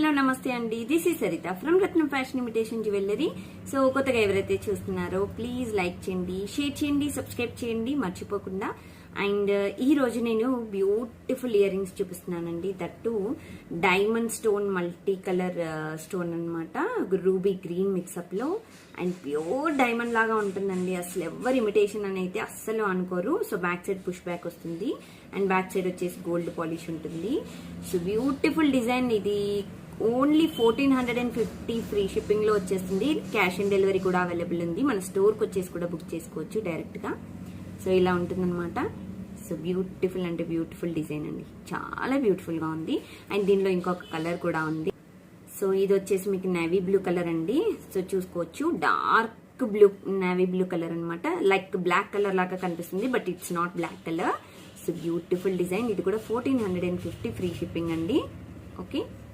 Hello నమస్తే అండి, this is Saritha from Ratnam fashion imitation jewellery. So కొత్తగా ఎవరైతే చూస్తున్నారో ప్లీజ్ లైక్ చేయండి, షేర్ చేయండి, సబ్స్క్రైబ్ చేయండి మర్చిపోకుండా. అండ్ ఈ రోజు నేను బ్యూటిఫుల్ ఇయర్ రింగ్స్ చూపిస్తున్నానండి. That diamond stone multi colour stone అనమాట, రూబీ గ్రీన్ మిక్సప్ లో. అండ్ ప్యూర్ డైమండ్ లాగా ఉంటుందండి, అసలు ఎవరు ఇమిటేషన్ అని అయితే అస్సలు అనుకోరు. So back side push back వస్తుంది అండ్ బ్యాక్ సైడ్ వచ్చేసి గోల్డ్ పాలిష్ ఉంటుంది. So beautiful design. ఇది ఓన్లీ 1450 ఫ్రీ షిప్పింగ్ లో వచ్చేస్తుంది. క్యాష్ ఆన్ డెలివరీ కూడా అవైలబుల్ ఉంది. మన స్టోర్ కి వచ్చేసి కూడా బుక్ చేసుకోవచ్చు డైరెక్ట్ గా. సో ఇలా ఉంటుందన్నమాట. సో బ్యూటిఫుల్ అంటే బ్యూటిఫుల్ డిజైన్ అండి, చాలా బ్యూటిఫుల్ గా ఉంది. అండ్ దీనిలో ఇంకొక కలర్ కూడా ఉంది. సో ఇది వచ్చేసి మీకు నేవీ బ్లూ కలర్ అండి. సో చూసుకోవచ్చు, dark blue navy blue colour అనమాట. లైక్ బ్లాక్ కలర్ లాగా కనిపిస్తుంది but it's not black colour. So beautiful design. ఇది కూడా 1450 ఫ్రీ షిప్పింగ్ అండి. ఓకే.